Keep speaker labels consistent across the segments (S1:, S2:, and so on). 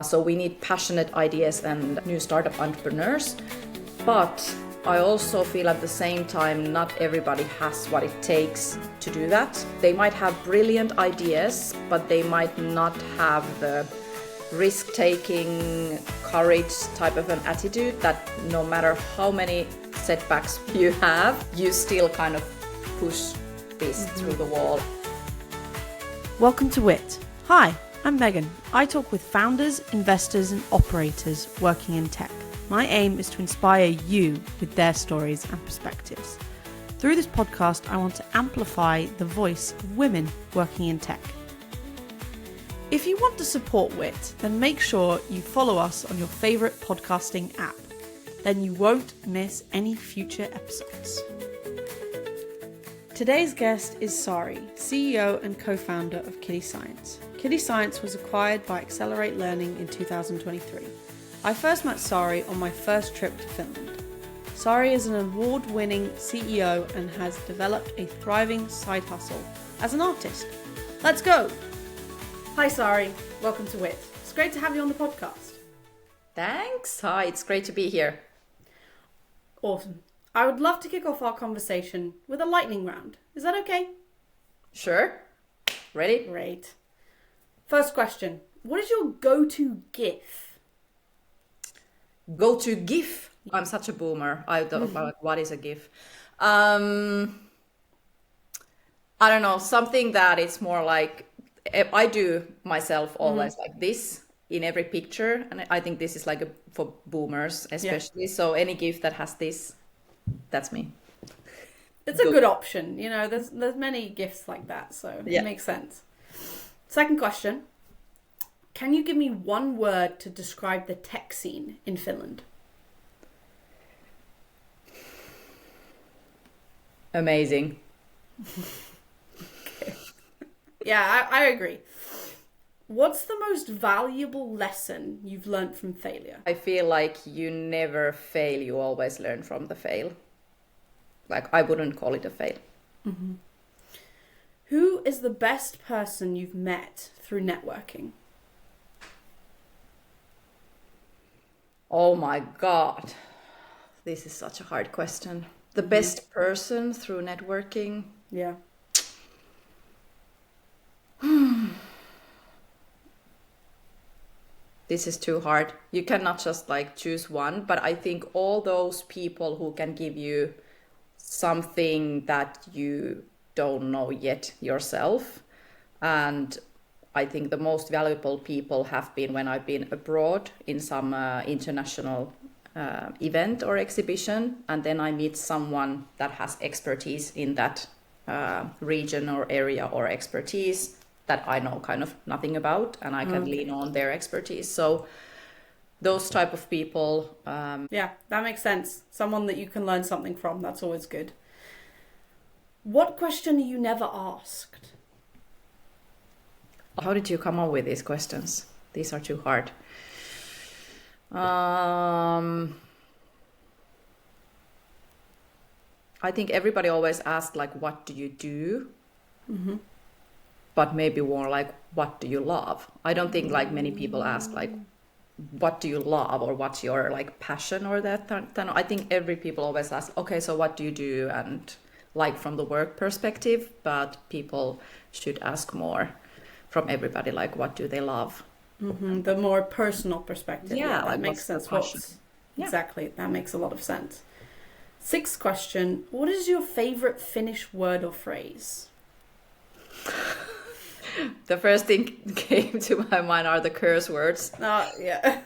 S1: So we need passionate ideas and new startup entrepreneurs. But I also feel at the same time, not everybody has what it takes to do that. They might have brilliant ideas, but they might not have the risk-taking, courage type of an attitude that no matter how many setbacks you have, you still kind of push this through the wall.
S2: Welcome to WITT. Hi, I'm Megan. I talk with founders, investors and operators working in tech. My aim is to inspire you with their stories and perspectives. Through this podcast, I want to amplify the voice of women working in tech. If you want to support WITT, then make sure you follow us on your favourite podcasting app. Then you won't miss any future episodes. Today's guest is Sari, CEO and co-founder of Kide Science. Kide Science was acquired by Accelerate Learning in 2023. I first met Sari on my first trip to Finland. Sari is an award-winning CEO and has developed a thriving side hustle as an artist. Let's go! Hi Sari, welcome to WITT. It's great to have you on the podcast.
S1: Thanks. Hi, it's great to be here.
S2: Awesome. I would love to kick off our conversation with a lightning round. Is that okay?
S1: Sure. Ready?
S2: Great. First question. What is your go-to GIF?
S1: Go-to GIF? I'm such a boomer. I don't know what is a GIF. I don't know. Something that it's more like, I do myself always like this in every picture. And I think this is like for boomers especially. Yeah. So any GIF that has this, that's me.
S2: It's a good option. You know, there's many GIFs like that. So it makes sense. Second question. Can you give me one word to describe the tech scene in Finland?
S1: Amazing.
S2: Okay. Yeah, I agree. What's the most valuable lesson you've learned from failure?
S1: I feel like you never fail, you always learn from the fail. Like, I wouldn't call it a fail.
S2: Mm-hmm. Who is the best person you've met through networking?
S1: Oh my God. This is such a hard question. The best person through networking?
S2: Yeah.
S1: This is too hard. You cannot just like choose one, but I think all those people who can give you something that you don't know yet yourself. And I think the most valuable people have been when I've been abroad in some international event or exhibition, and then I meet someone that has expertise in that region or area or expertise that I know kind of nothing about, and I can lean on their expertise. So those type of people.
S2: Yeah, that makes sense. Someone that you can learn something from. That's always good. What question are you never asked?
S1: How did you come up with these questions? These are too hard. I think everybody always asks like, what do you do? Mm-hmm. But maybe more like, what do you love? I don't think like many people ask like, what do you love or what's your like passion or that. I think every people always ask, okay, so what do you do? And like from the work perspective, but people should ask more from everybody, like what do they love?
S2: Mm-hmm. The more personal perspective.
S1: Yeah,
S2: that
S1: like
S2: makes sense. Exactly, that makes a lot of sense. Sixth question, what is your favorite Finnish word or phrase?
S1: The first thing came to my mind are the curse words.
S2: Yeah.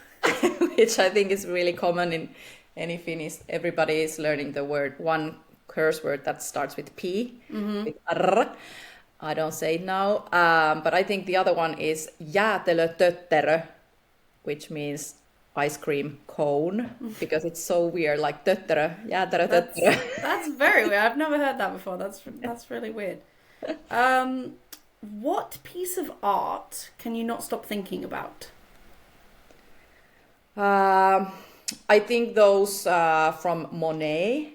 S1: Which I think is really common in any Finnish. Everybody is learning the word, one curse word that starts with P, with R. I don't say it now, but I think the other one is jäätelötötterö, which means ice cream cone, because it's so weird, like tötterö, jäätelötötterö.
S2: That's very weird. I've never heard that before. That's really weird. What piece of art can you not stop thinking about?
S1: I think those from Monet,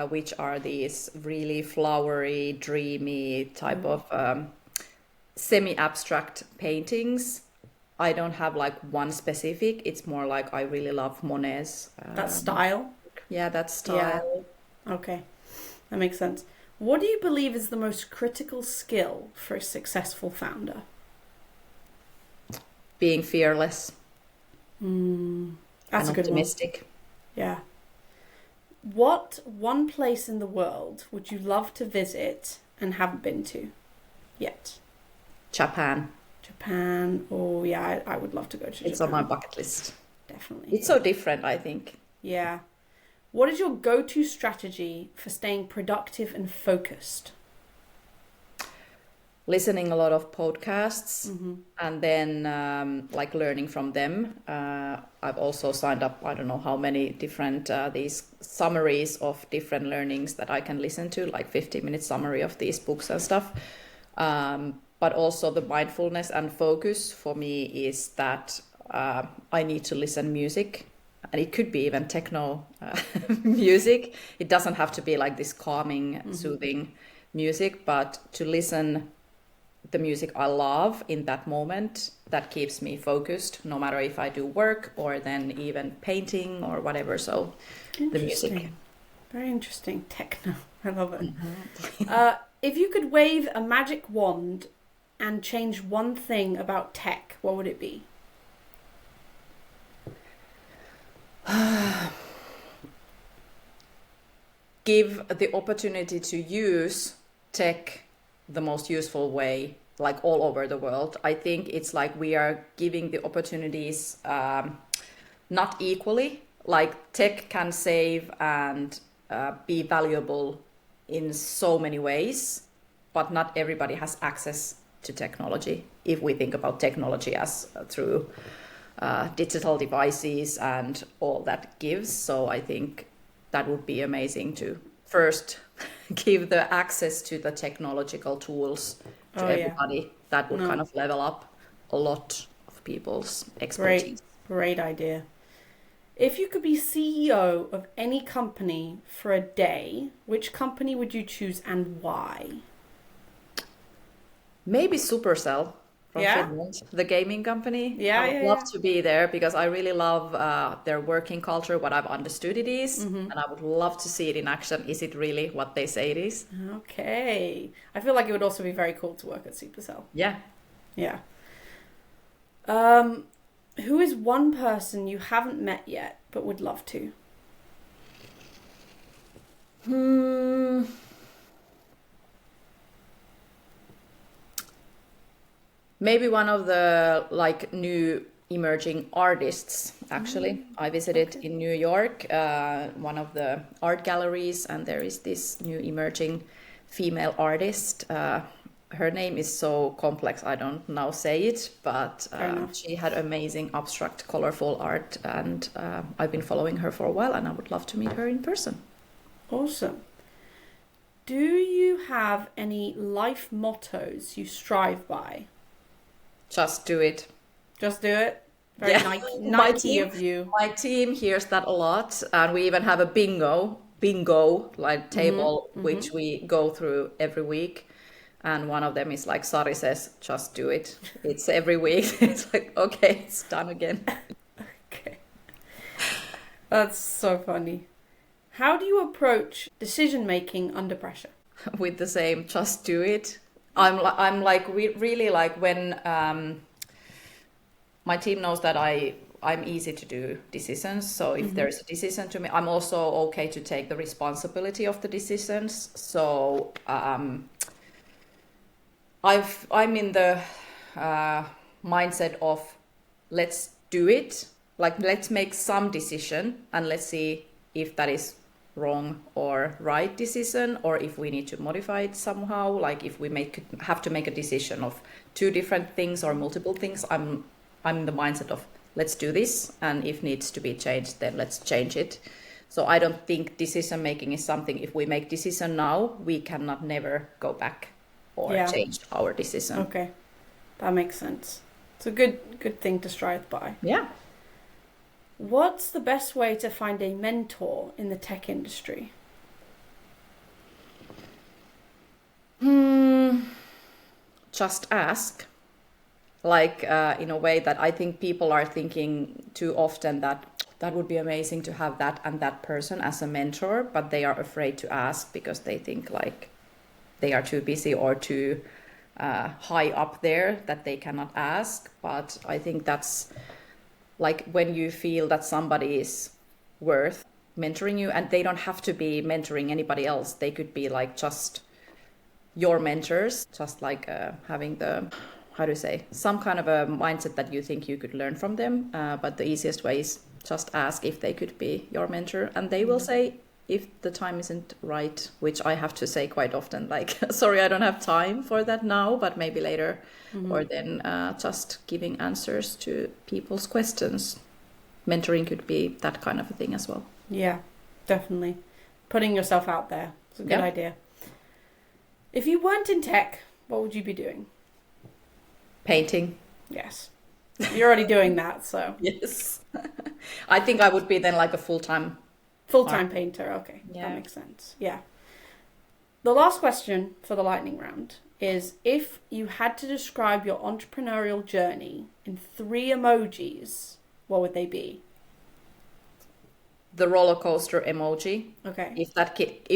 S1: which are these really flowery, dreamy type of semi-abstract paintings. I don't have like one specific. It's more like I really love Monet's.
S2: That style?
S1: Yeah, that style.
S2: Yeah. Okay, that makes sense. What do you believe is the most critical skill for a successful founder?
S1: Being fearless
S2: That's
S1: and
S2: a good one.
S1: optimistic.
S2: Yeah. What one place in the world would you love to visit and haven't been to yet?
S1: Japan.
S2: Japan. Oh, yeah, I would love to go to Japan.
S1: It's on my bucket list.
S2: Definitely.
S1: It's so different, I think.
S2: Yeah. What is your go-to strategy for staying productive and focused?
S1: Listening a lot of podcasts and then like learning from them. I've also signed up, I don't know how many different these summaries of different learnings that I can listen to, like 15-minute summary of these books and stuff. But also the mindfulness and focus for me is that I need to listen music. And it could be even techno music. It doesn't have to be like this calming, soothing music, but to listen the music I love in that moment, that keeps me focused, no matter if I do work or then even painting or whatever. So the music.
S2: Very interesting. Techno. I love it. If you could wave a magic wand and change one thing about tech, what would it be?
S1: Give the opportunity to use tech the most useful way, like all over the world. I think it's like we are giving the opportunities not equally. Like tech can save and be valuable in so many ways, but not everybody has access to technology. If we think about technology as through digital devices and all that gives. So I think that would be amazing to first give the access to the technological tools to everybody. Yeah. That would kind of level up a lot of people's expertise.
S2: Great idea. If you could be CEO of any company for a day, which company would you choose and why?
S1: Maybe Supercell from Finland, the gaming company. I would love to be there because I really love their working culture, what I've understood it is, and I would love to see it in action. Is it really what they say it is?
S2: Okay. I feel like it would also be very cool to work at Supercell.
S1: Yeah.
S2: Yeah. Who is one person you haven't met yet but would love to?
S1: Maybe one of the like new emerging artists, actually. I visited in New York, one of the art galleries, and there is this new emerging female artist. Her name is so complex, I don't now say it, but she had amazing abstract, colorful art, and I've been following her for a while, and I would love to meet her in person.
S2: Awesome. Do you have any life mottos you strive by?
S1: Just do it.
S2: Just do it? Very Nike of you.
S1: My team hears that a lot, and we even have a bingo like table, which we go through every week. And one of them is like Sari says, just do it. It's every week. It's like, okay, it's done again.
S2: Okay. That's so funny. How do you approach decision making under pressure?
S1: With the same, just do it. I'm like really like when my team knows that I'm easy to do decisions. So if there's a decision to me, I'm also okay to take the responsibility of the decisions. So I'm in the mindset of let's do it. Like let's make some decision and let's see if that is wrong or right decision, or if we need to modify it somehow. Like if we have to make a decision of two different things or multiple things, I'm in the mindset of let's do this, and if needs to be changed, then let's change it. So I don't think decision making is something, if we make decision now, we cannot never go back or change our decision.
S2: Okay, that makes sense. It's a good thing to strive by.
S1: Yeah.
S2: What's the best way to find a mentor in the tech industry?
S1: Just ask. like in a way that I think people are thinking too often that that would be amazing to have that and that person as a mentor, but they are afraid to ask because they think like they are too busy or too high up there that they cannot ask. But I think that's like when you feel that somebody is worth mentoring you, and they don't have to be mentoring anybody else. They could be like just your mentors, just like having the, how do you say, some kind of a mindset that you think you could learn from them. But the easiest way is just ask if they could be your mentor, and they will say if the time isn't right, which I have to say quite often, like, sorry, I don't have time for that now, but maybe later. Or then just giving answers to people's questions. Mentoring could be that kind of a thing as well.
S2: Yeah, definitely. Putting yourself out there. It's a good idea. If you weren't in tech, what would you be doing?
S1: Painting.
S2: Yes. You're already doing that, so.
S1: Yes. I think I would be then like a full-time
S2: painter. Okay, that makes sense. Yeah. The last question for the lightning round is, if you had to describe your entrepreneurial journey in 3 emojis, what would they be?
S1: The roller coaster emoji.
S2: Okay.
S1: If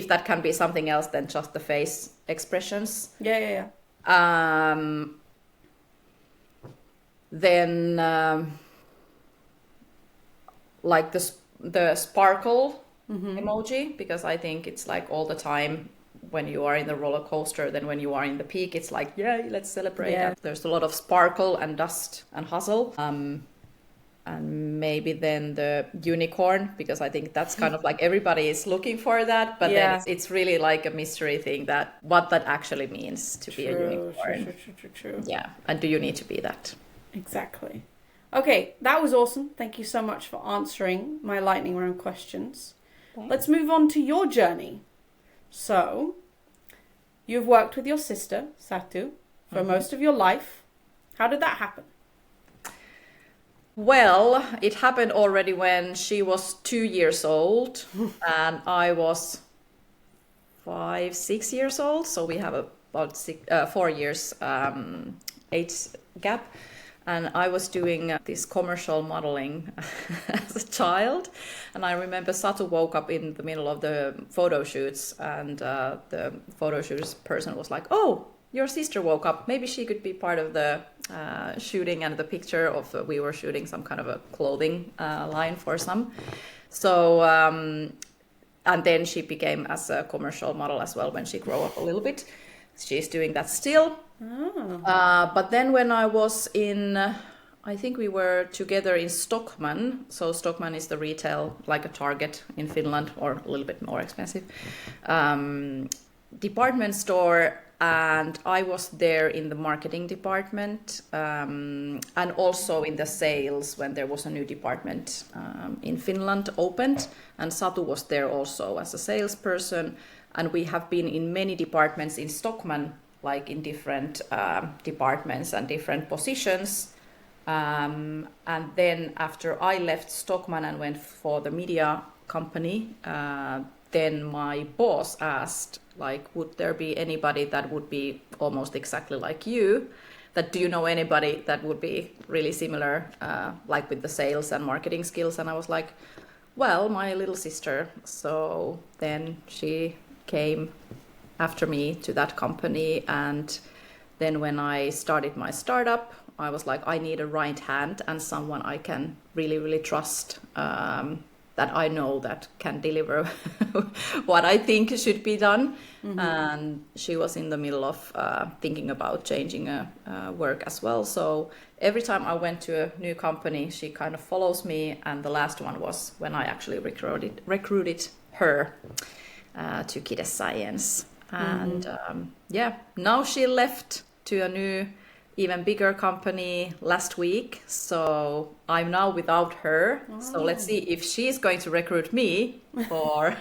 S1: that can be something else than just the face expressions.
S2: Yeah.
S1: Then like the sparkle emoji, because I think it's like all the time when you are in the roller coaster, then when you are in the peak, it's like, yeah, let's celebrate. Yeah. There's a lot of sparkle and dust and hustle. And maybe then the unicorn, because I think that's kind of like everybody is looking for that, but then it's really like a mystery thing that what that actually means to be a unicorn.
S2: True.
S1: Yeah, and do you need to be that?
S2: Exactly. Okay, that was awesome. Thank you so much for answering my lightning round questions. Thanks. Let's move on to your journey. So, you've worked with your sister, Satu, for most of your life. How did that happen?
S1: Well, it happened already when she was 2 years old and I was 5-6 years old. So we have about 4 years age gap. And I was doing this commercial modeling as a child. And I remember Satu woke up in the middle of the photo shoots, and the photo shoots person was like, oh, your sister woke up. Maybe she could be part of the shooting and the picture of, we were shooting some kind of a clothing line for some. So, and then she became as a commercial model as well when she grew up a little bit. She's doing that still. But then when I was in, I think we were together in Stockman. So Stockman is the retail, like a Target in Finland, or a little bit more expensive, department store. And I was there in the marketing department, and also in the sales when there was a new department in Finland opened. And Satu was there also as a salesperson. And we have been in many departments in Stockman, like in different departments and different positions. And then after I left Stockman and went for the media company, then my boss asked, like, would there be anybody that would be almost exactly like you? That do you know anybody that would be really similar, like with the sales and marketing skills? And I was like, well, my little sister. So then she came after me to that company. And then when I started my startup, I was like, I need a right hand and someone I can really, really trust, that I know that can deliver what I think should be done. And she was in the middle of thinking about changing work as well. So every time I went to a new company, she kind of follows me. And the last one was when I actually recruited her to Kide Science. And now she left to a new, even bigger company last week. So I'm now without her. So let's see if she's going to recruit me, or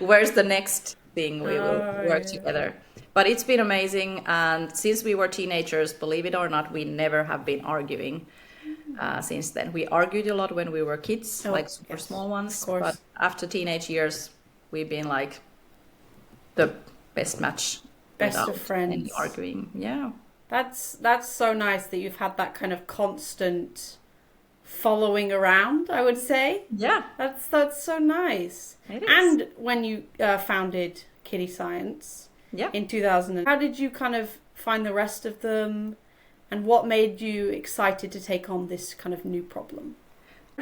S1: where's the next thing we will work together. But it's been amazing. And since we were teenagers, believe it or not, we never have been arguing since then. We argued a lot when we were kids, like super small ones. But after teenage years, we've been like the best match.
S2: Best of friends.
S1: Any arguing. Yeah.
S2: That's so nice that you've had that kind of constant following around, I would say.
S1: Yeah,
S2: That's so nice.
S1: it is.
S2: And when you founded Kide Science
S1: Yeah.
S2: in 2000, how did you kind of find the rest of them? And what made you excited to take on this kind of new problem?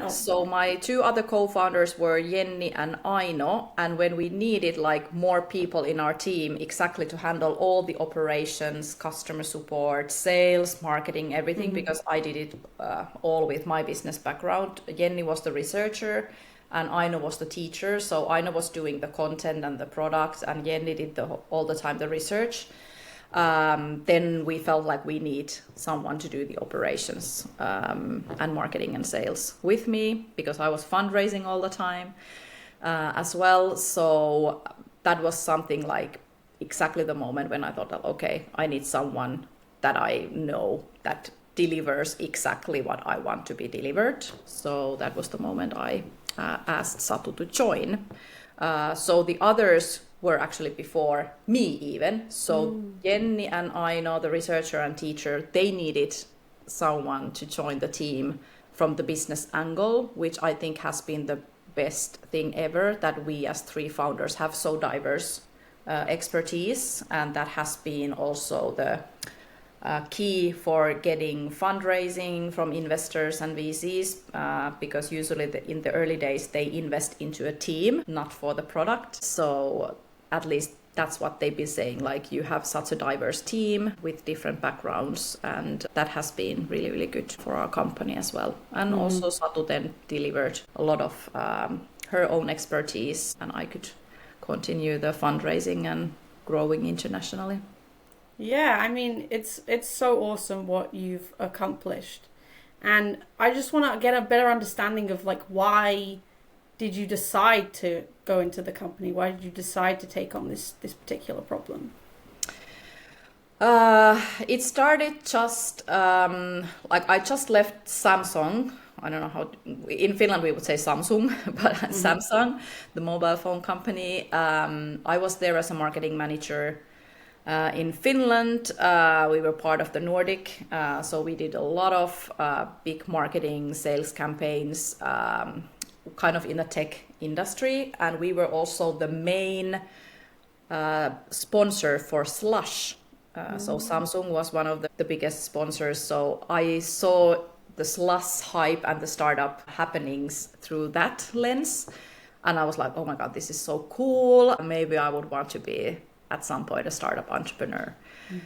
S1: So my two other co-founders were Jenni and Aino, and when we needed like more people in our team exactly to handle all the operations, customer support, sales, marketing, everything, because I did it all with my business background. Jenni was the researcher and Aino was the teacher. So Aino was doing the content and the products, and Jenni did all the time the research. Then we felt like we need someone to do the operations and marketing and sales with me, because I was fundraising all the time as well. So that was something like exactly the moment when I thought that, okay, I need someone that I know that delivers exactly what I want to be delivered. So that was the moment I asked Satu to join. So the others were actually before me even. So Jenni and Aino, the researcher and teacher, they needed someone to join the team from the business angle, which I think has been the best thing ever, that we as three founders have so diverse expertise. And that has been also the key for getting fundraising from investors and VCs, because usually in the early days they invest into a team, not for the product. So at least that's what they've been saying, like you have such a diverse team with different backgrounds, and that has been really, really good for our company as well. And also Satu then delivered a lot of her own expertise, and I could continue the fundraising and growing internationally.
S2: Yeah, I mean, it's so awesome what you've accomplished. And I just want to get a better understanding of like, why did you decide to go into the company? Why did you decide to take on this particular problem?
S1: It started just like I just left Samsung. I don't know how in Finland we would say Samsung, but Samsung, the mobile phone company. I was there as a marketing manager. In Finland, we were part of the Nordic, so we did a lot of big marketing sales campaigns, kind of in the tech industry, and we were also the main sponsor for Slush. So Samsung was one of the biggest sponsors, so I saw the Slush hype and the startup happenings through that lens, and I was like, oh my god, this is so cool, maybe I would want to be at some point a startup entrepreneur.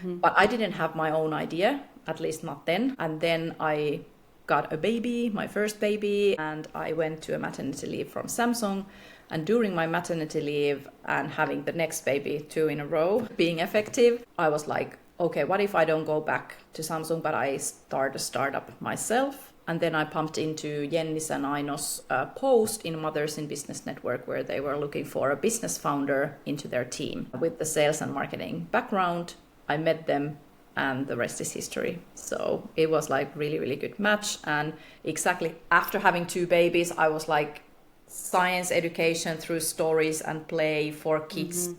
S1: But I didn't have my own idea, at least not then. And then I got a baby, my first baby, and I went to a maternity leave from Samsung. And during my maternity leave and having the next baby 2 in a row, being effective, I was like, okay, what if I don't go back to Samsung, but I start a startup myself? And then I pumped into Jenni's and Aino's post in Mothers in Business Network, where they were looking for a business founder into their team with the sales and marketing background. I met them, and the rest is history. So it was like really, really good match. And exactly after having 2 babies, I was like, science education through stories and play for kids to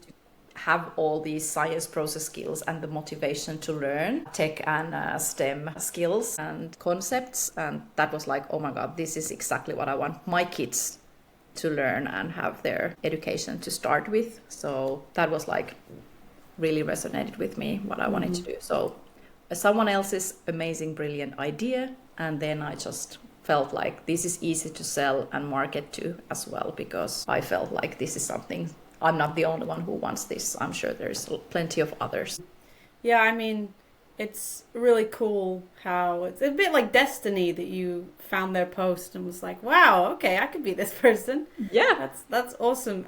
S1: have all these science process skills and the motivation to learn tech and STEM skills and concepts. And that was like, oh my god, this is exactly what I want my kids to learn and have their education to start with. So that was like really resonated with me, what I wanted to do. So someone else's amazing, brilliant idea, and then I just felt like this is easy to sell and market to as well, because I felt like this is something, I'm not the only one who wants this. I'm sure there's plenty of others.
S2: Yeah, I mean, it's really cool how it's a bit like destiny that you found their post and was like, wow, okay, I could be this person.
S1: Yeah.
S2: That's awesome.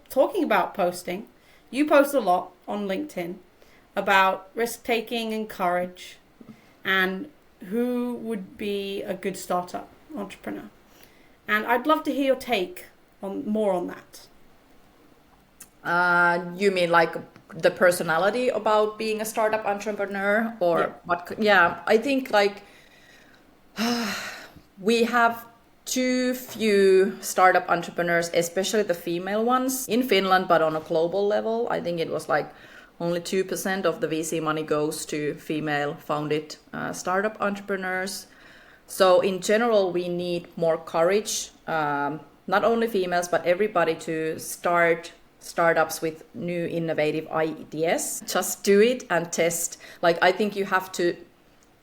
S2: Talking about posting, you post a lot on LinkedIn about risk-taking and courage and who would be a good startup entrepreneur. And I'd love to hear your take on more on that.
S1: You mean like the personality about being a startup entrepreneur, or what? Yeah, I think like we have too few startup entrepreneurs, especially the female ones in Finland, but on a global level. I think it was like only 2% of the VC money goes to female founded startup entrepreneurs. So in general, we need more courage, not only females, but everybody, to start startups with new innovative ideas. Just do it and test. Like, I think you have to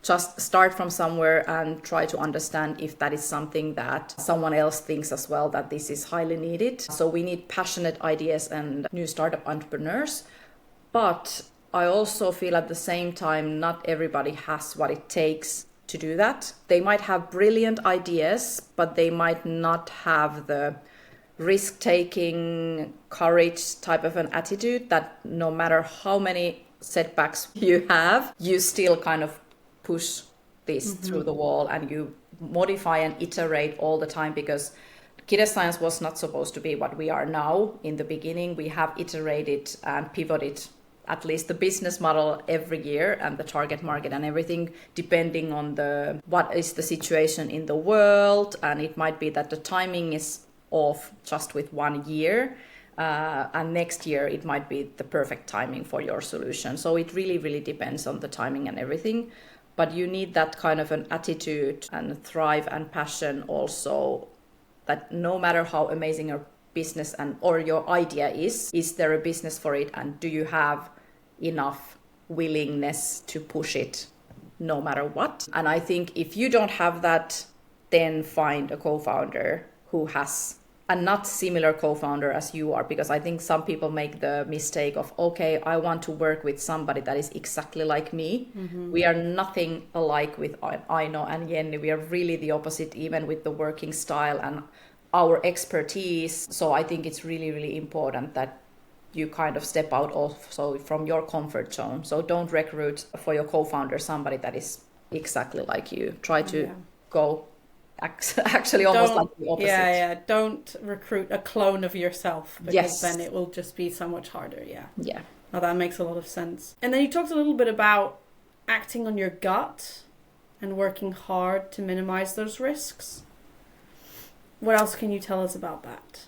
S1: just start from somewhere and try to understand if that is something that someone else thinks as well, that this is highly needed. So we need passionate ideas and new startup entrepreneurs. But I also feel at the same time, not everybody has what it takes to do that. They might have brilliant ideas, but they might not have the risk-taking, courage type of an attitude that no matter how many setbacks you have, you still kind of push this through the wall, and you modify and iterate all the time, because Kide Science was not supposed to be what we are now. In the beginning, we have iterated and pivoted at least the business model every year and the target market and everything, depending on what is the situation in the world. And it might be that the timing is off just with 1 year, and next year it might be the perfect timing for your solution. So it really, really depends on the timing and everything. But you need that kind of an attitude and thrive and passion also, that no matter how amazing your business or your idea is there a business for it, and do you have enough willingness to push it no matter what? And I think if you don't have that, then find a co-founder who has a not similar co-founder as you are, because I think some people make the mistake of, okay, I want to work with somebody that is exactly like me. We are nothing alike with Aino and Jenny. We are really the opposite, even with the working style and our expertise. So I think it's really, really important that you kind of step out also from your comfort zone. So don't recruit for your co-founder somebody that is exactly like you. Try to go actually almost like the opposite.
S2: Yeah. Don't recruit a clone of yourself, because then it will just be so much harder. Yeah. Now that makes a lot of sense. And then you talked a little bit about acting on your gut and working hard to minimize those risks. What else can you tell us about that?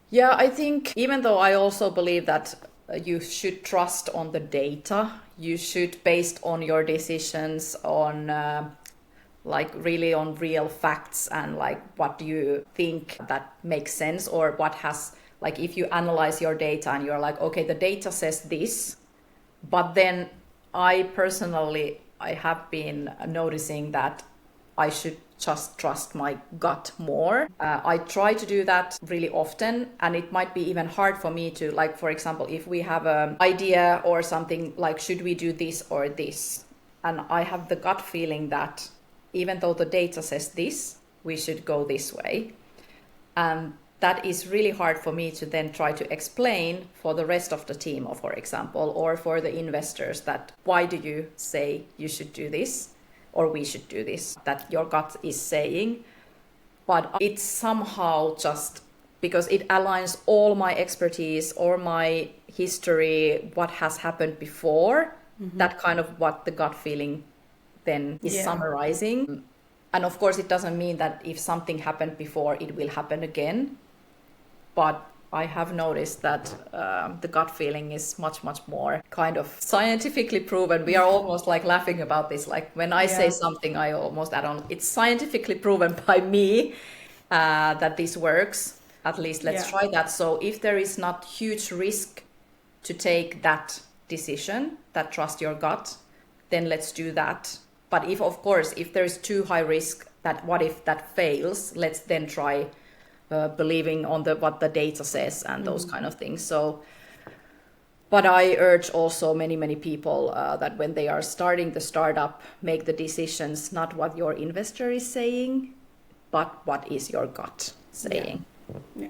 S1: Yeah, I think even though I also believe that you should trust on the data, you should, based on your decisions on like really on real facts, and like what do you think that makes sense, or what has, like if you analyze your data and you're like, okay, the data says this, but then I have been noticing that I should just trust my gut more. I try to do that really often, and it might be even hard for me to, like, for example, if we have an idea or something, like, should we do this or this? And I have the gut feeling that even though the data says this, we should go this way. And that is really hard for me to then try to explain for the rest of the team, or for example, or for the investors, that why do you say you should do this? Or we should do this, that your gut is saying. But it's somehow just because it aligns all my expertise or my history, what has happened before, that kind of what the gut feeling then is summarizing. And of course, it doesn't mean that if something happened before, it will happen again. But I have noticed that the gut feeling is much, much more kind of scientifically proven. We are almost like laughing about this. Like when I say something, I almost add on, it's scientifically proven by me that this works. At least let's try that. So if there is not huge risk to take that decision, that trust your gut, then let's do that. But if, of course, if there is too high risk, that what if that fails, let's then try believing on what the data says and those kind of things. So, but I urge also many people that when they are starting the startup, make the decisions not what your investor is saying, but what is your gut saying.
S2: Yeah.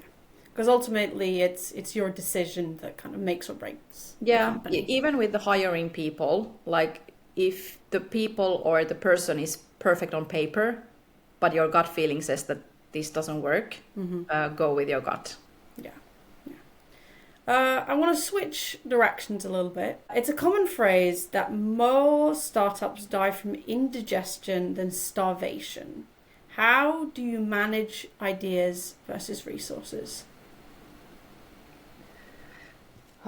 S2: Because ultimately it's your decision that kind of makes or breaks the company.
S1: Even with the hiring people, like if the people or the person is perfect on paper, but your gut feeling says that this doesn't work, go with your gut.
S2: I want to switch directions a little bit. It's a common phrase that more startups die from indigestion than starvation. How do you manage ideas versus resources?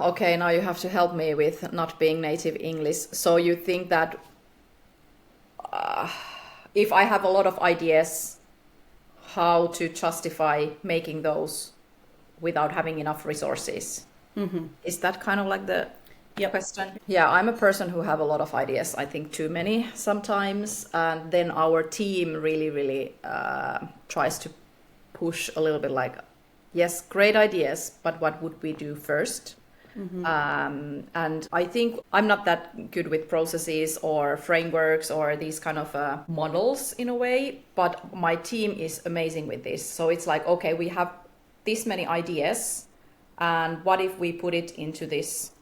S1: Okay, now you have to help me with not being native English. So you think that if I have a lot of ideas, how to justify making those without having enough resources? Is that kind of like the question? Yeah, I'm a person who have a lot of ideas. I think too many sometimes, and then our team really tries to push a little bit like, yes, great ideas, but what would we do first? And I think I'm not that good with processes or frameworks or these kind of models in a way, but my team is amazing with this. So it's like, okay, we have this many ideas, and what if we put it into this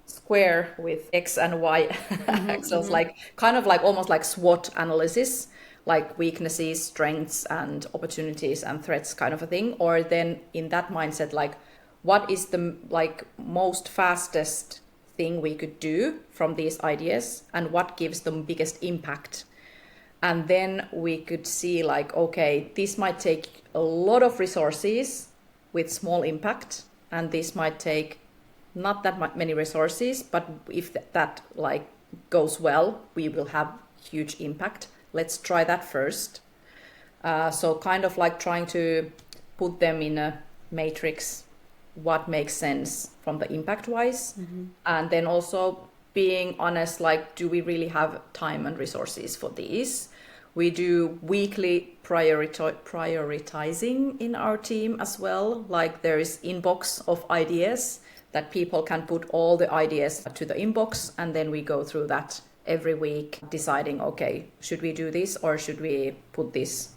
S1: square with X and Y axes, like kind of like almost like SWOT analysis, like weaknesses, strengths, and opportunities and threats kind of a thing. Or then in that mindset, like, what is the like most fastest thing we could do from these ideas, and what gives the biggest impact? And then we could see like, okay, this might take a lot of resources with small impact, and this might take not that many resources, but if that like goes well, we will have huge impact. Let's try that first. So kind of like trying to put them in a matrix, what makes sense from the impact wise, and then also being honest, like, do we really have time and resources for these? We do weekly prioritizing in our team as well. Like there is inbox of ideas that people can put all the ideas to the inbox, and then we go through that every week, deciding, okay, should we do this or should we put this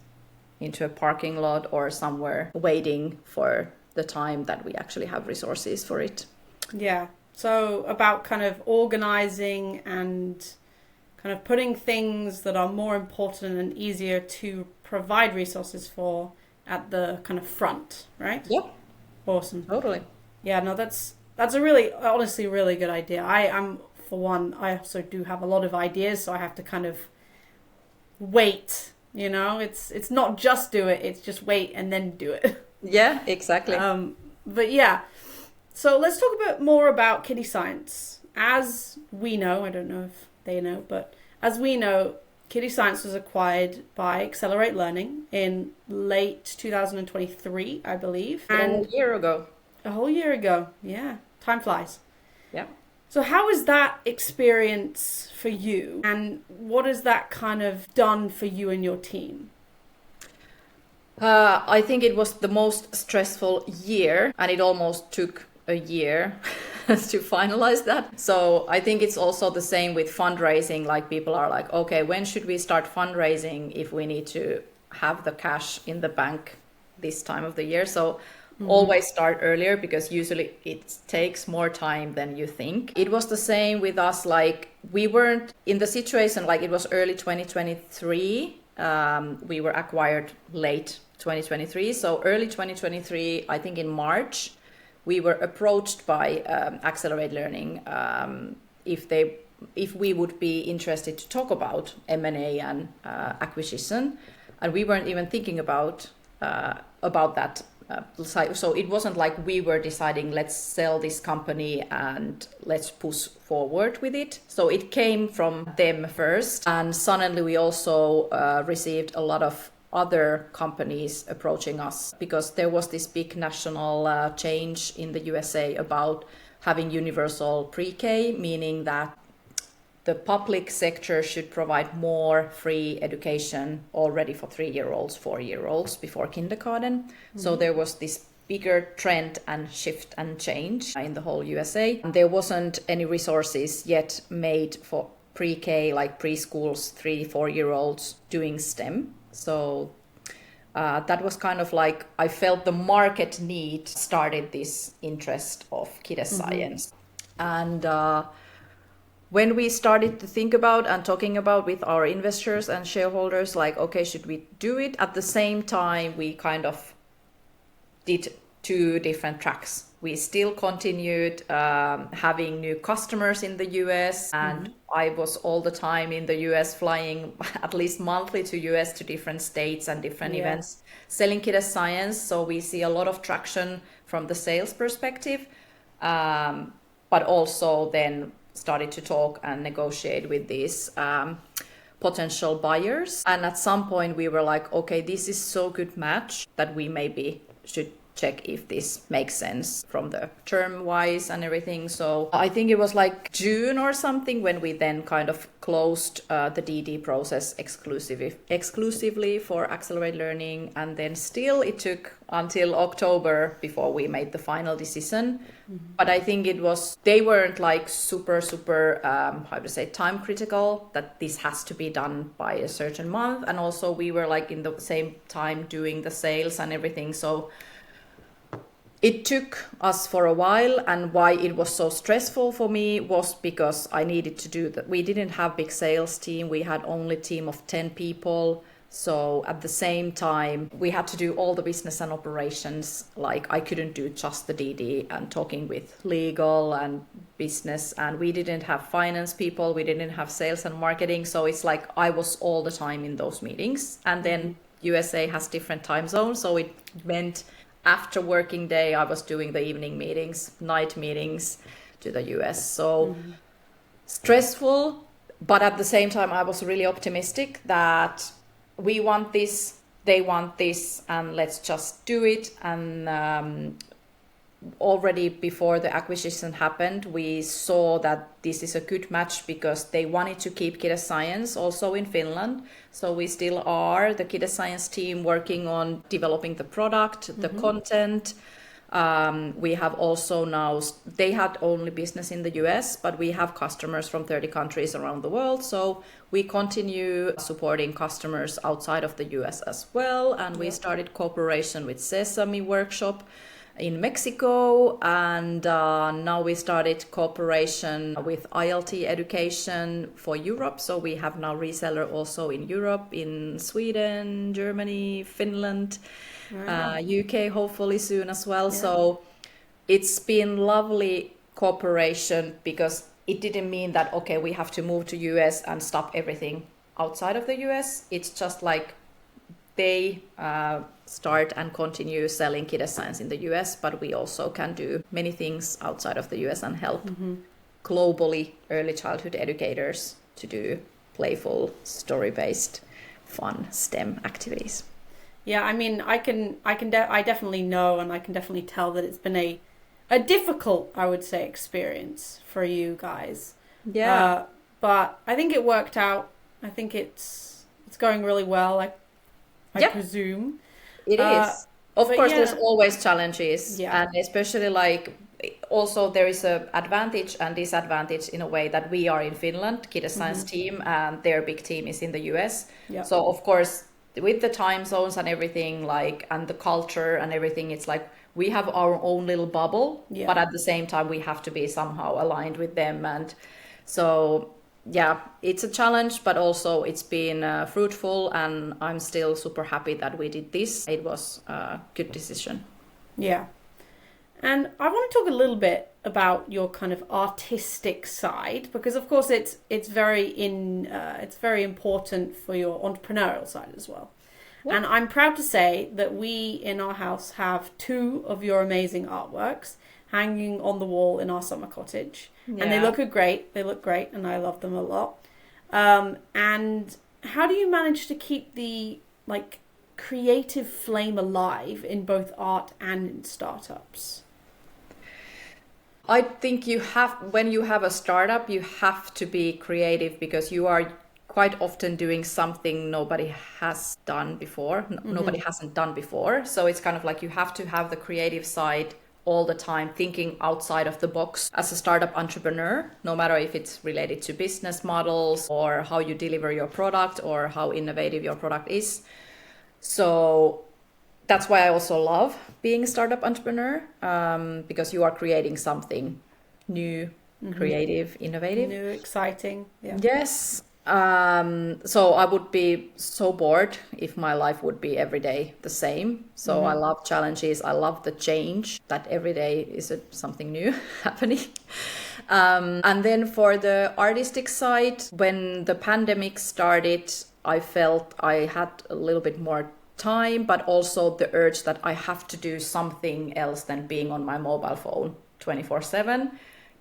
S1: into a parking lot or somewhere waiting for the time that we actually have resources for it.
S2: Yeah. So about kind of organizing and kind of putting things that are more important and easier to provide resources for at the kind of front, right?
S1: Yep.
S2: Awesome.
S1: Totally.
S2: Yeah, no, that's a really, honestly, really good idea. I'm, for one, I also do have a lot of ideas, so I have to kind of wait, you know? It's not just do it, it's just wait and then do it.
S1: Yeah, exactly.
S2: But yeah, so let's talk a bit more about Kide Science. As we know, I don't know if they know, but as we know, Kide Science was acquired by Accelerate Learning in late 2023, I believe.
S1: And a year ago.
S2: A whole year ago, yeah. Time flies.
S1: Yeah.
S2: So how was that experience for you? And what has that kind of done for you and your team?
S1: I think it was the most stressful year, and it almost took a year to finalize that. So I think it's also the same with fundraising. Like people are like, okay, when should we start fundraising if we need to have the cash in the bank this time of the year? So always start earlier, because usually it takes more time than you think. It was the same with us. Like we weren't in the situation, like it was early 2023. We were acquired late 2023. So early 2023, I think in March, we were approached by Accelerate Learning if we would be interested to talk about M&A and acquisition, and we weren't even thinking about that. So it wasn't like we were deciding, let's sell this company and let's push forward with it. So it came from them first, and suddenly we also received a lot of other companies approaching us, because there was this big national change in the USA about having universal pre-K, meaning that the public sector should provide more free education already for 3-year-olds, 4-year-olds before kindergarten. So there was this bigger trend and shift and change in the whole USA. And there wasn't any resources yet made for pre-K, like preschools, 3-4-year-olds doing STEM. So that was kind of like, I felt the market need started this interest of Kide Science. And when we started to think about and talking about with our investors and shareholders, like, okay, should we do it? At the same time, we kind of did 2 different tracks. We still continued having new customers in the US, and I was all the time in the US, flying at least monthly to US to different states and different events, selling Kide Science. So we see a lot of traction from the sales perspective. but also then started to talk and negotiate with these potential buyers. And at some point we were like, okay, this is so good match that we maybe should check if this makes sense from the term wise and everything. So I think it was like June or something when we then kind of closed the DD process exclusively for Accelerate Learning. And then still it took until October before we made the final decision. But I think they weren't like super, how to say, time critical that this has to be done by a certain month. And also we were like in the same time doing the sales and everything. So it took us for a while, and why it was so stressful for me was because I needed to do that. We didn't have big sales team. We had only a team of 10 people. So at the same time, we had to do all the business and operations. Like I couldn't do just the DD and talking with legal and business. And we didn't have finance people. We didn't have sales and marketing. So it's like I was all the time in those meetings. And then USA has different time zones. So it meant after working day, I was doing the evening meetings, night meetings to the US. So stressful, but at the same time, I was really optimistic that we want this, they want this, and let's just do it. And already before the acquisition happened, we saw that this is a good match because they wanted to keep Kide Science also in Finland. So we still are the Kide Science team working on developing the product, the content. We have also now, they had only business in the US, but we have customers from 30 countries around the world. So we continue supporting customers outside of the US as well. And we started cooperation with Sesame Workshop in Mexico, and now we started cooperation with ILT education for Europe. So we have now reseller also in Europe, in Sweden, Germany, Finland, UK hopefully soon as well. So it's been lovely cooperation because it didn't mean that, okay, we have to move to US and stop everything outside of the US. It's just like they start and continue selling Kide Science in the US, but we also can do many things outside of the US and help globally early childhood educators to do playful, story-based, fun STEM activities.
S2: Yeah, I mean, I definitely know, and I can definitely tell that it's been a difficult, I would say, experience for you guys.
S1: Yeah.
S2: But I think it worked out. I think it's going really well. I presume.
S1: It is. Of course,
S2: yeah.
S1: there's always challenges.
S2: Yeah.
S1: And especially like, also there is a advantage and disadvantage in a way that we are in Finland, Kide Science team, and their big team is in the US.
S2: Yeah.
S1: So of course, with the time zones and everything, like, and the culture and everything, it's like we have our own little bubble, but at the same time, we have to be somehow aligned with them. And so, yeah, it's a challenge, but also it's been fruitful, and I'm still super happy that we did this. It was a good decision.
S2: Yeah. And I want to talk a little bit about your kind of artistic side, because of course it's very important for your entrepreneurial side as well. Yeah. And I'm proud to say that we in our house have 2 of your amazing artworks hanging on the wall in our summer cottage. Yeah. And they look great. They look great, and I love them a lot. And how do you manage to keep the creative flame alive in both art and in startups?
S1: I think when you have a startup, you have to be creative because you are quite often doing something nobody has done before. Nobody hasn't done before. So it's kind of like you have to have the creative side all the time, thinking outside of the box as a startup entrepreneur, no matter if it's related to business models or how you deliver your product or how innovative your product is. So that's why I also love being a startup entrepreneur, because you are creating something new, creative, innovative.
S2: New, exciting. Yeah.
S1: Yes. So I would be so bored if my life would be every day the same. So I love challenges. I love the change that every day is something new happening. And then for the artistic side, when the pandemic started, I felt I had a little bit more time, but also the urge that I have to do something else than being on my mobile phone 24/7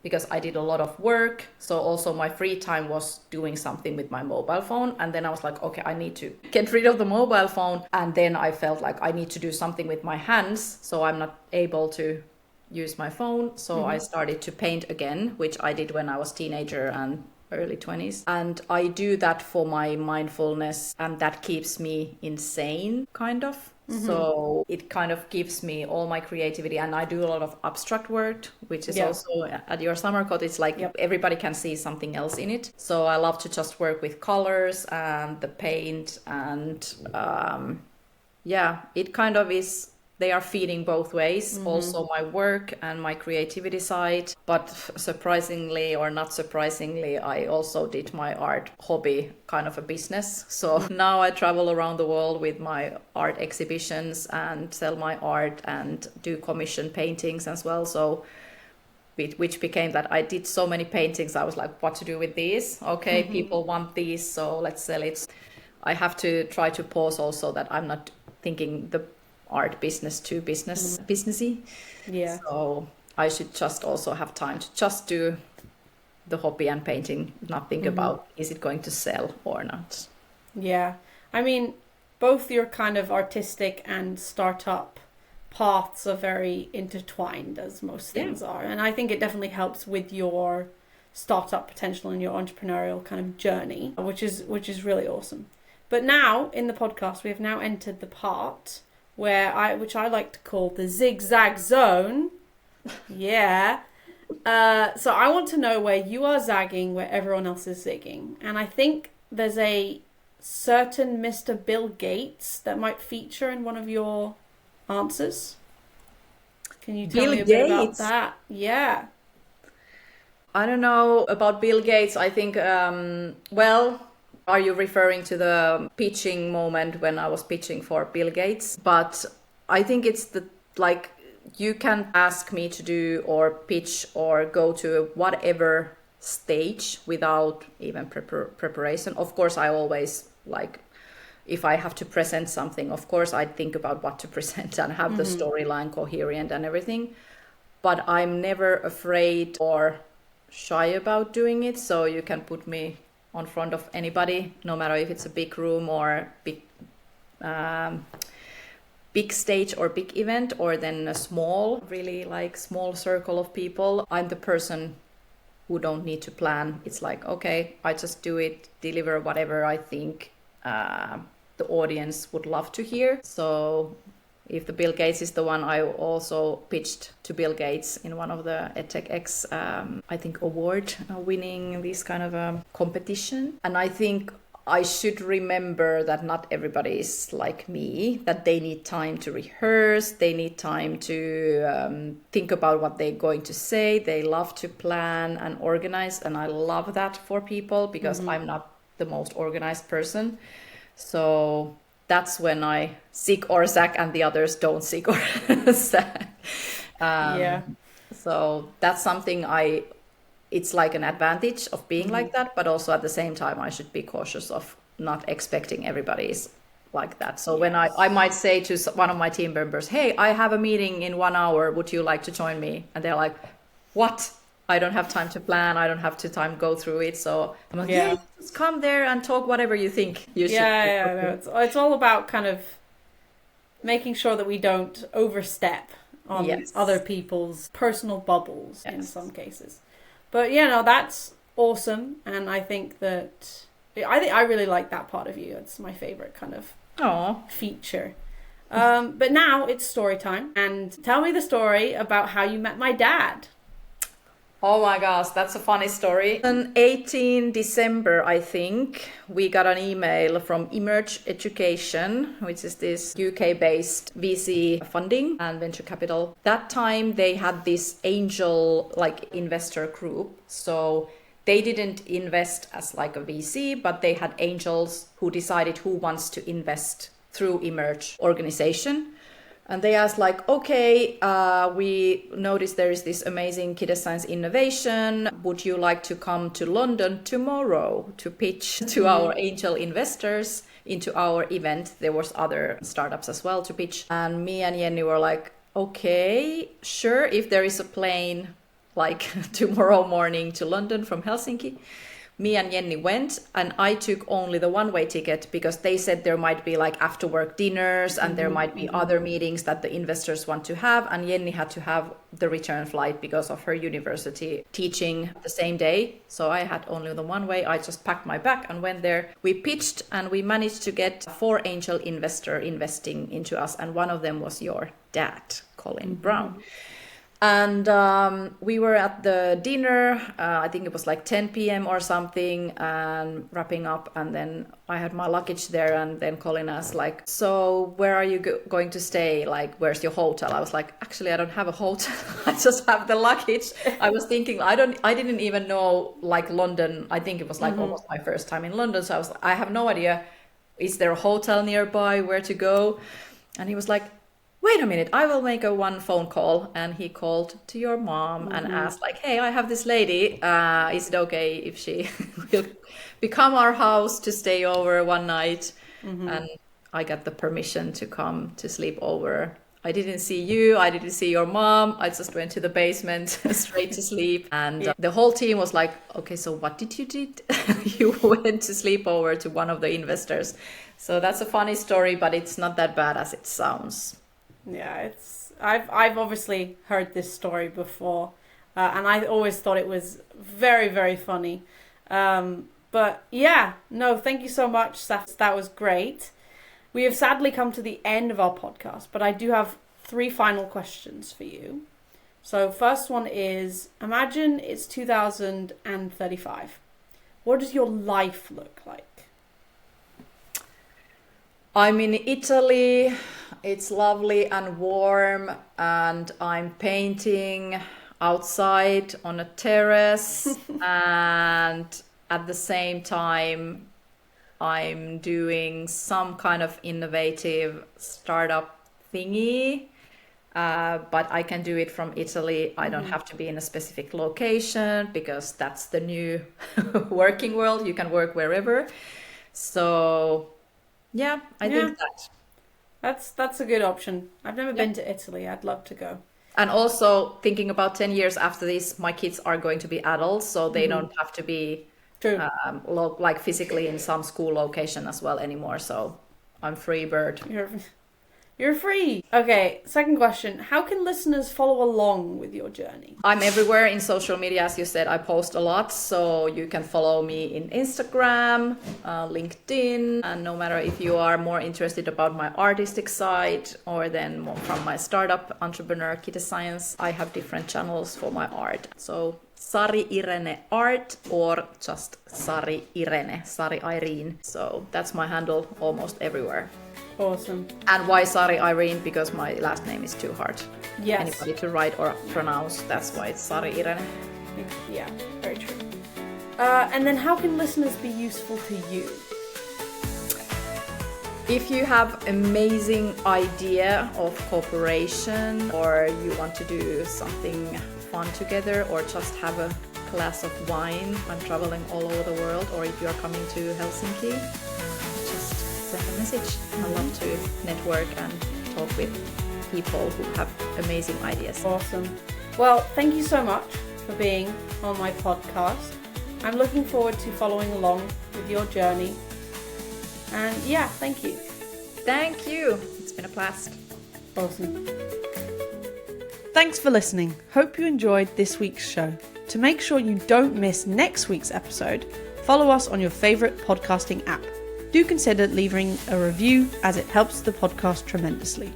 S1: because I did a lot of work. So also my free time was doing something with my mobile phone. And then I was like, okay, I need to get rid of the mobile phone. And then I felt like I need to do something with my hands. So I'm not able to use my phone. So I started to paint again, which I did when I was teenager and early 20s. And I do that for my mindfulness, and that keeps me insane, kind of. So it kind of gives me all my creativity, and I do a lot of abstract work, which is also at your summer cottage, like everybody can see something else in it. So I love to just work with colors and the paint, and it kind of is, they are feeding both ways, also my work and my creativity side. But surprisingly or not surprisingly, I also did my art hobby kind of a business. So now I travel around the world with my art exhibitions and sell my art and do commission paintings as well. So which became that I did so many paintings. I was like, what to do with these? Okay, people want these, so let's sell it. I have to try to pause also that I'm not thinking the art business too businessy. Yeah. So I should just also have time to just do the hobby and painting, not think about is it going to sell or not.
S2: Yeah. I mean, both your kind of artistic and startup paths are very intertwined, as most things are. And I think it definitely helps with your startup potential and your entrepreneurial kind of journey, which is really awesome. But now in the podcast, we have now entered the part which I like to call the zigzag zone. Yeah. So I want to know where you are zagging, where everyone else is zigging. And I think there's a certain Mr. Bill Gates that might feature in one of your answers. Can you tell me a bit about that? Yeah.
S1: I don't know about Bill Gates. I think, are you referring to the pitching moment when I was pitching for Bill Gates? But I think it's you can ask me to do or pitch or go to whatever stage without even preparation. Of course, I always if I have to present something, of course, I think about what to present and have the storyline coherent and everything. But I'm never afraid or shy about doing it. So you can put me on front of anybody, no matter if it's a big room or big stage or big event, or then a small circle of people. I'm the person who don't need to plan. It's like, okay, I just do it, deliver whatever I think the audience would love to hear. So if the Bill Gates is the one, I also pitched to Bill Gates in one of the EdTechX, I think, award winning this kind of competition. And I think I should remember that not everybody is like me, that they need time to rehearse, they need time to think about what they're going to say. They love to plan and organize, and I love that for people because I'm not the most organized person. So that's when I zig or zag and the others don't zig or zag. So that's something it's like an advantage of being like that, but also at the same time, I should be cautious of not expecting everybody's like that. So when I might say to one of my team members, hey, I have a meeting in 1 hour, would you like to join me? And they're like, what? I don't have time to plan. I don't have time to go through it. So I'm like, just come there and talk whatever you think you should.
S2: No, it's all about kind of making sure that we don't overstep on other people's personal bubbles in some cases. But that's awesome. And I think I really like that part of you. It's my favorite kind of feature. But now it's story time. And tell me the story about how you met my dad.
S1: Oh my gosh, that's a funny story. On 18 December, I think, we got an email from Emerge Education, which is this UK-based VC funding and venture capital. That time they had this angel investor group. So they didn't invest as like a VC, but they had angels who decided who wants to invest through Emerge organization. And they asked okay, we noticed there is this amazing Kide Science innovation. Would you like to come to London tomorrow to pitch to our angel investors into our event? There was other startups as well to pitch. And me and Jenny were like, okay, sure, if there is a plane like tomorrow morning to London from Helsinki. Me and Jenny went, and I took only the one-way ticket because they said there might be like after-work dinners and there might be other meetings that the investors want to have, and Jenny had to have the return flight because of her university teaching the same day. So I had only the one-way. I just packed my bag and went there. We pitched and we managed to get 4 angel investors investing into us, and one of them was your dad, Colin Brown. And we were at the dinner, I think it was like 10 p.m. or something, and wrapping up. And then I had my luggage there. And then Colin asked, like, so where are you going to stay? Like, where's your hotel? I was like, actually, I don't have a hotel. I just have the luggage. I was thinking, I didn't even know, like, London. I think it was like almost my first time in London. So I have no idea. Is there a hotel nearby? Where to go? And he was like, wait a minute, I will make one phone call. And he called to your mom and asked, like, hey, I have this lady. Is it okay if she will become our house to stay over one night? And I got the permission to come to sleep over. I didn't see you. I didn't see your mom. I just went to the basement straight to sleep. And the whole team was like, okay, so what did you do? You went to sleep over to one of the investors. So that's a funny story, but it's not that bad as it sounds.
S2: Yeah, I've obviously heard this story before, and I always thought it was very, very funny. But yeah, no, thank you so much. That was great. We have sadly come to the end of our podcast, but I do have 3 final questions for you. So first one is, imagine it's 2035. What does your life look like?
S1: I'm in Italy. It's lovely and warm, and I'm painting outside on a terrace. And at the same time, I'm doing some kind of innovative startup thingy. But I can do it from Italy. I don't have to be in a specific location because that's the new working world. You can work wherever. So yeah, I think
S2: that's a good option. I've never been to Italy. I'd love to go.
S1: And also thinking about 10 years after this, my kids are going to be adults, so they don't have to be like physically in some school location as well anymore. So I'm free bird.
S2: You're free. Okay, second question. How can listeners follow along with your journey?
S1: I'm everywhere in social media, as you said. I post a lot, so you can follow me in Instagram, LinkedIn, and no matter if you are more interested about my artistic side or then more from my startup entrepreneur Kide Science, I have different channels for my art. So Sari Irene Art or just Sari Irene, Sari Irene. So that's my handle almost everywhere.
S2: Awesome.
S1: And why Sari Irene? Because my last name is too hard.
S2: Yes.
S1: Anybody to write or pronounce. That's why it's Sari Irene.
S2: Yeah, very true. And then how can listeners be useful to you?
S1: If you have amazing idea of cooperation, or you want to do something fun together, or just have a glass of wine, I'm traveling all over the world, or if you're coming to Helsinki, just send a message. I love to network and talk with people who have amazing ideas.
S2: Awesome. Well, thank you so much for being on my podcast. I'm looking forward to following along with your journey. And yeah, thank you.
S1: Thank you. It's been a blast.
S2: Awesome. Thanks for listening. Hope you enjoyed this week's show. To make sure you don't miss next week's episode, follow us on your favourite podcasting app. Do consider leaving a review as it helps the podcast tremendously.